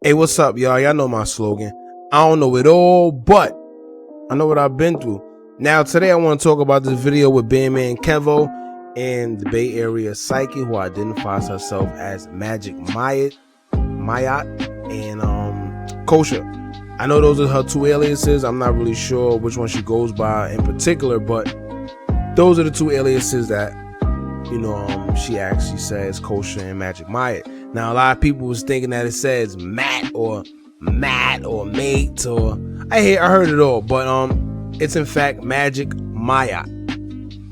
Hey, what's up, y'all? Y'all know my slogan. I don't know it all, but I know what I've been through. Now, today I want to talk about this video with Bandman Kevo and the Bay Area psychic who identifies herself as Magickmaat and Cosha. I know those are her two aliases. I'm not really sure which one she goes by in particular, but those are the two aliases that, she actually says Cosha and Magickmaat. Now, a lot of people was thinking that it says Matt or Mate or I heard it all, but it's in fact Magickmaat,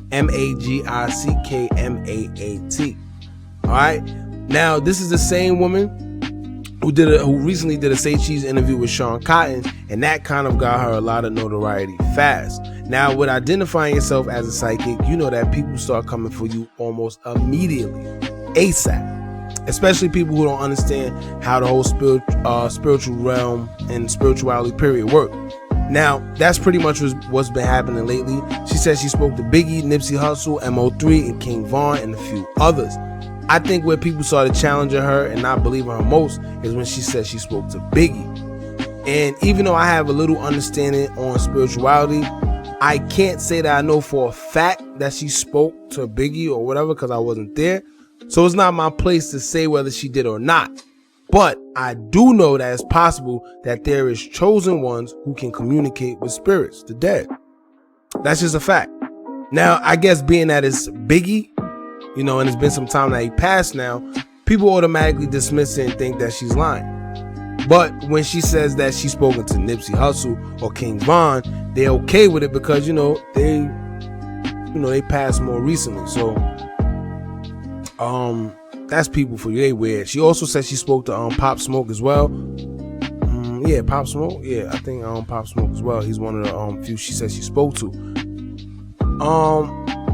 Magickmaat. All right. Now, this is the same woman who recently did a Say Cheese interview with Sean Cotton, and that kind of got her a lot of notoriety fast. Now, with identifying yourself as a psychic, you know that people start coming for you almost immediately, ASAP. Especially people who don't understand how the whole spiritual realm and spirituality period work. Now, that's pretty much what's been happening lately. She said she spoke to Biggie, Nipsey Hussle, Mo3, and King Von, and a few others. I think where people started challenging her and not believing her most is when she said she spoke to Biggie. And even though I have a little understanding on spirituality, I can't say that I know for a fact that she spoke to Biggie or whatever because I wasn't there. So it's not my place to say whether she did or not. But I do know that it's possible that there is chosen ones who can communicate with spirits, the dead. That's just a fact. Now, I guess being that it's Biggie, and it's been some time that he passed now, people automatically dismiss it and think that she's lying. But when she says that she's spoken to Nipsey Hussle or King Von, they're okay with it because, they passed more recently. So, that's people for you. They weird. She also said she spoke to Pop Smoke as well. Pop Smoke. Yeah, I think Pop Smoke as well. He's one of the few she said she spoke to.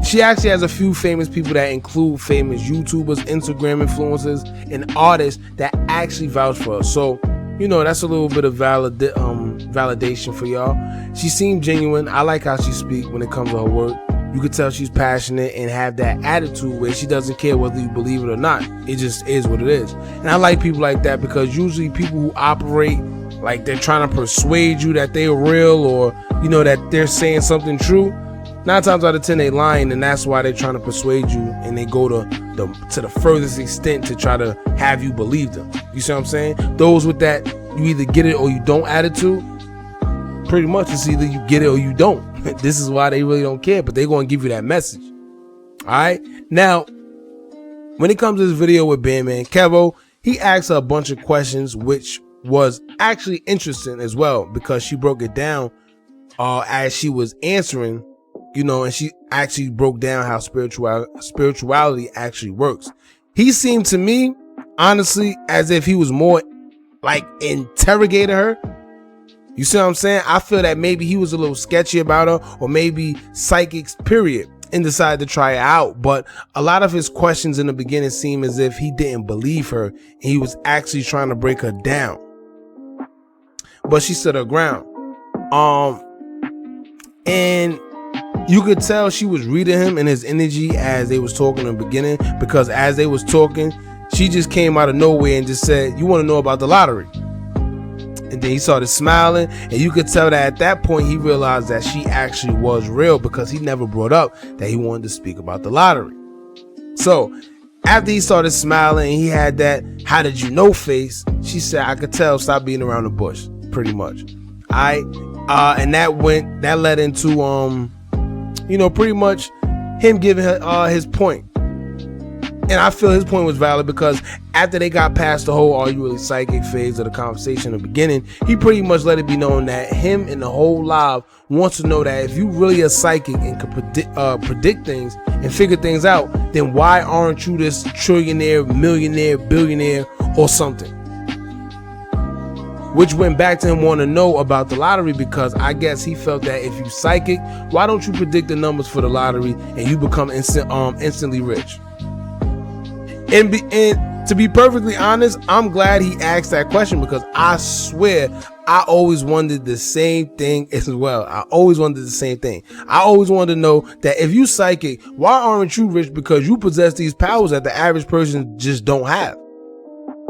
She actually has a few famous people that include famous YouTubers, Instagram influencers, and artists that actually vouch for her. So, that's a little bit of validation for y'all. She seemed genuine. I like how she speaks when it comes to her work. You could tell she's passionate and have that attitude where she doesn't care whether you believe it or not. It just is what it is. And I like people like that because usually people who operate like they're trying to persuade you that they're real or, that they're saying something true, 9 times out of 10 they lying, and that's why they're trying to persuade you and they go to the furthest extent to try to have you believe them. You see what I'm saying? Those with that you either get it or you don't attitude, pretty much it's either you get it or you don't. This is why they really don't care, but they're going to give you that message. All right. Now, when it comes to this video with Bandman Kevo, he asked her a bunch of questions, which was actually interesting as well, because she broke it down as she was answering, and she actually broke down how spirituality actually works. He seemed to me, honestly, as if he was more like interrogating her. You see what I'm saying? I feel that maybe he was a little sketchy about her, or maybe psychics, period, and decided to try it out. But a lot of his questions in the beginning seem as if he didn't believe her, and he was actually trying to break her down. But she stood her ground. And you could tell she was reading him and his energy as they was talking in the beginning, because as they was talking, she just came out of nowhere and just said, "You want to know about the lottery?" And then he started smiling, and you could tell that at that point he realized that she actually was real, because he never brought up that he wanted to speak about the lottery. So after he started smiling and he had that "how did you know" face, she said, "I could tell, stop being around the bush," pretty much. And that led into pretty much him giving her his point. And I feel his point was valid, because after they got past the whole "are you really psychic" phase of the conversation in the beginning, he pretty much let it be known that him and the whole live wants to know that if you really are psychic and can predict things and figure things out, then why aren't you this trillionaire, millionaire, billionaire or something? Which went back to him wanting to know about the lottery, because I guess he felt that if you psychic, why don't you predict the numbers for the lottery and you become instantly rich? And to be perfectly honest, I'm glad he asked that question, because I swear I always wondered the same thing as well. I always wanted the same thing. I always wanted to know that if you psychic, why aren't you rich? Because you possess these powers that the average person just don't have.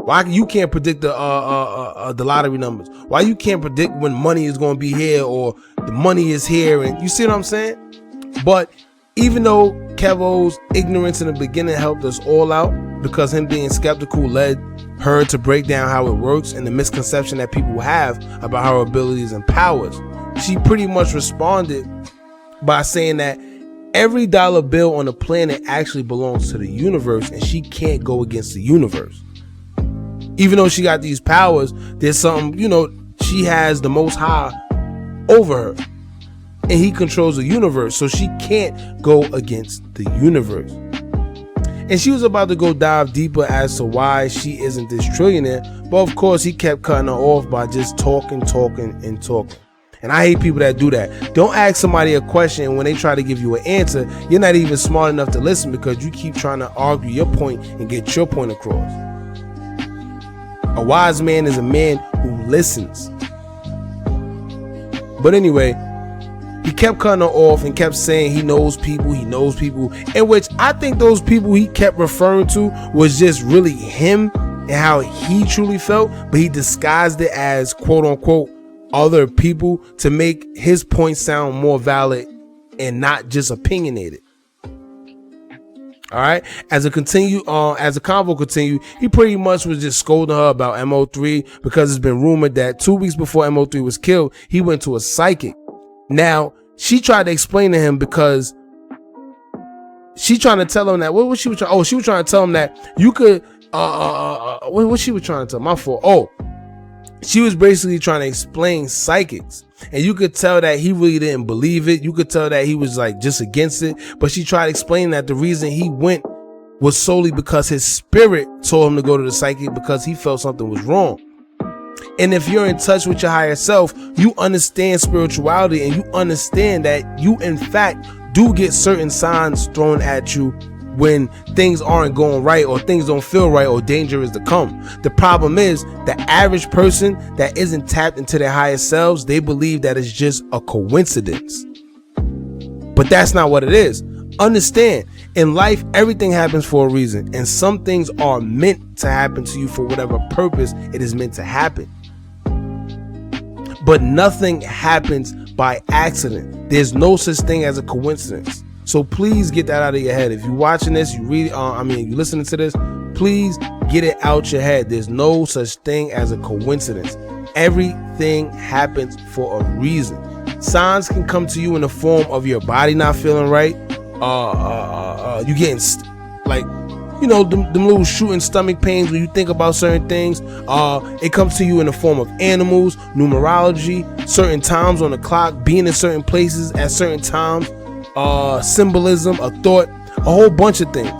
Why you can't predict the lottery numbers? Why you can't predict when money is going to be here or the money is here? And you see what I'm saying? But even though Kevo's ignorance in the beginning helped us all out, because him being skeptical led her to break down how it works and the misconception that people have about her abilities and powers, she pretty much responded by saying that every dollar bill on the planet actually belongs to the universe, and she can't go against the universe. Even though she got these powers, there's something, she has the Most High over her, and he controls the universe, so she can't go against the universe. And she was about to go dive deeper as to why she isn't this trillionaire, but of course he kept cutting her off by just talking. And I hate people that do that. Don't ask somebody a question, and when they try to give you an answer, you're not even smart enough to listen because you keep trying to argue your point and get your point across. A wise man is a man who listens. But anyway, he kept cutting her off and kept saying he knows people, in which I think those people he kept referring to was just really him and how he truly felt, but he disguised it as quote unquote other people to make his point sound more valid and not just opinionated. All right. As the convo continued, he pretty much was just scolding her about MO3 because it's been rumored that 2 weeks before MO3 was killed, he went to a psychic. Now, she tried to explain to him because she trying to tell him that what was she was trying? Oh, she was trying to tell him that you could what she was trying to tell him? My fault. Oh, she was basically trying to explain psychics, and you could tell that he really didn't believe it. You could tell that he was like just against it, but she tried to explain that the reason he went was solely because his spirit told him to go to the psychic because he felt something was wrong. And if you're in touch with your higher self, you understand spirituality, and you understand that you in fact do get certain signs thrown at you when things aren't going right or things don't feel right or danger is to come. The problem is the average person that isn't tapped into their higher selves, they believe that it's just a coincidence. But that's not what it is. Understand, in life, everything happens for a reason, and some things are meant to happen to you for whatever purpose it is meant to happen. But nothing happens by accident. There's no such thing as a coincidence. So please get that out of your head. If you're watching this, you listening to this, please get it out your head. There's no such thing as a coincidence. Everything happens for a reason. Signs can come to you in the form of your body not feeling right. You getting them little shooting stomach pains when you think about certain things. It comes to you in the form of animals, numerology, certain times on the clock, being in certain places at certain times. Symbolism, a thought, a whole bunch of things.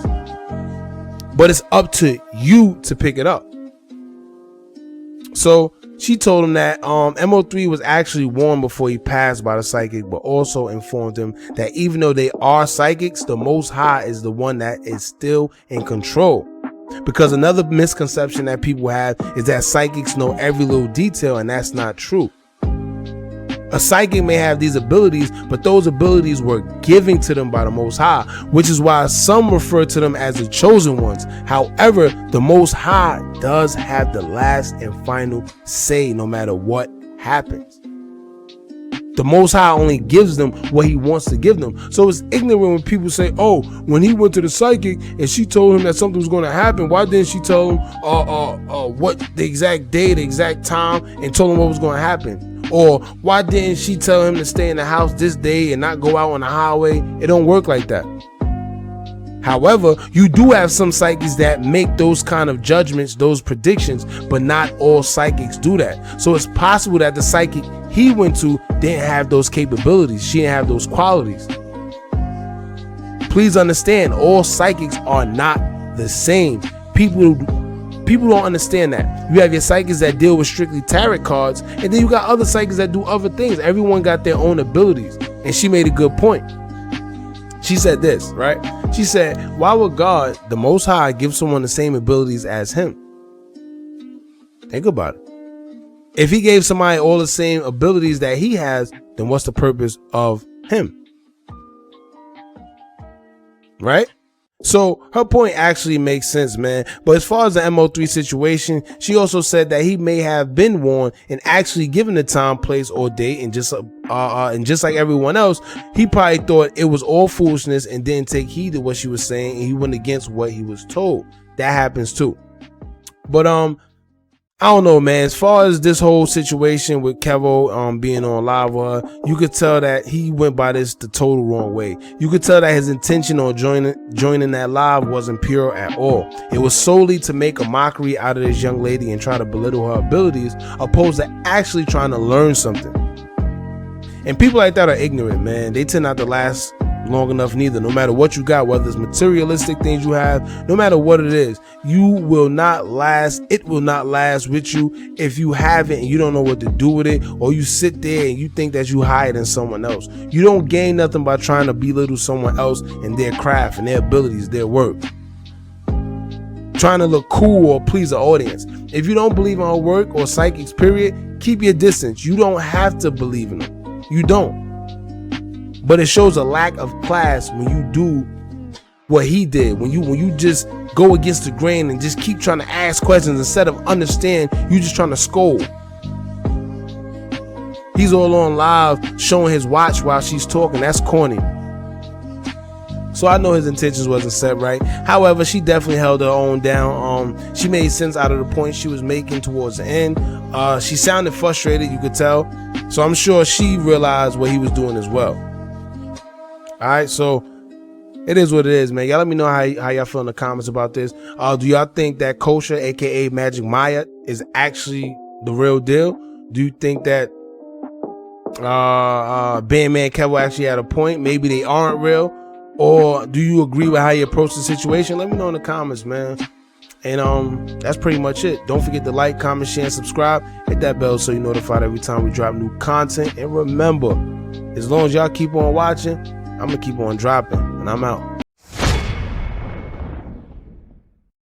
But it's up to you to pick it up. So she told him that MO3 was actually warned before he passed by the psychic, but also informed him that even though they are psychics, the Most High is the one that is still in control. Because another misconception that people have is that psychics know every little detail, and that's not true. A psychic may have these abilities, but those abilities were given to them by the Most High, which is why some refer to them as the chosen ones. However, the Most High does have the last and final say no matter what happens. The Most High only gives them what he wants to give them. So it's ignorant when people say, oh, when he went to the psychic and she told him that something was going to happen, why didn't she tell him what the exact day, the exact time, and told him what was going to happen? Or why didn't she tell him to stay in the house this day and not go out on the highway? It don't work like that. However, you do have some psychics that make those kind of judgments, those predictions, but not all psychics do that. So it's possible that the psychic he went to didn't have those capabilities. She didn't have those qualities. Please understand, all psychics are not the same. People don't understand that. You have your psychics that deal with strictly tarot cards, and then you got other psychics that do other things. Everyone got their own abilities. And she made a good point. She said this, right? She said, why would God, the Most High, give someone the same abilities as him? Think about it. If he gave somebody all the same abilities that he has, then what's the purpose of him? Right? So her point actually makes sense, man. But as far as the MO3 situation, she also said that he may have been warned and actually given the time, place, or date, and just like everyone else, he probably thought it was all foolishness and didn't take heed to what she was saying, and he went against what he was told. That happens too. But I don't know, man. As far as this whole situation with Kevo being on live with her, you could tell that he went by this the total wrong way. You could tell that his intention on joining that live wasn't pure at all. It was solely to make a mockery out of this young lady and try to belittle her abilities, opposed to actually trying to learn something. And people like that are ignorant, man. They tend not to last long enough neither. No matter what you got, whether it's materialistic things you have, no matter what it is, you will not last. It will not last with you if you have it and you don't know what to do with it, or you sit there and you think that you higher than someone else. You don't gain nothing by trying to belittle someone else and their craft and their abilities, their work, trying to look cool or please the audience. If you don't believe in her work or psychics, period, keep your distance. You don't have to believe in them. You don't. But it shows a lack of class when you do what he did. When you just go against the grain and just keep trying to ask questions instead of understand, you just trying to scold. He's all on live showing his watch while she's talking. That's corny. So I know his intentions wasn't set right. However, she definitely held her own down. She made sense out of the point she was making towards the end. She sounded frustrated, you could tell. So I'm sure she realized what he was doing as well. All right, so it is what it is, man. Y'all let me know how y'all feel in the comments about this. Do y'all think that Cosha, A.K.A. Magickmaat, is actually the real deal? Do you think that Bandman Kevo actually had a point? Maybe they aren't real. Or do you agree with how you approach the situation? Let me know in the comments, man. And that's pretty much it. Don't forget to like, comment, share, and subscribe. Hit that bell so you're notified every time we drop new content. And remember, as long as y'all keep on watching, I'm gonna keep on dropping, and I'm out.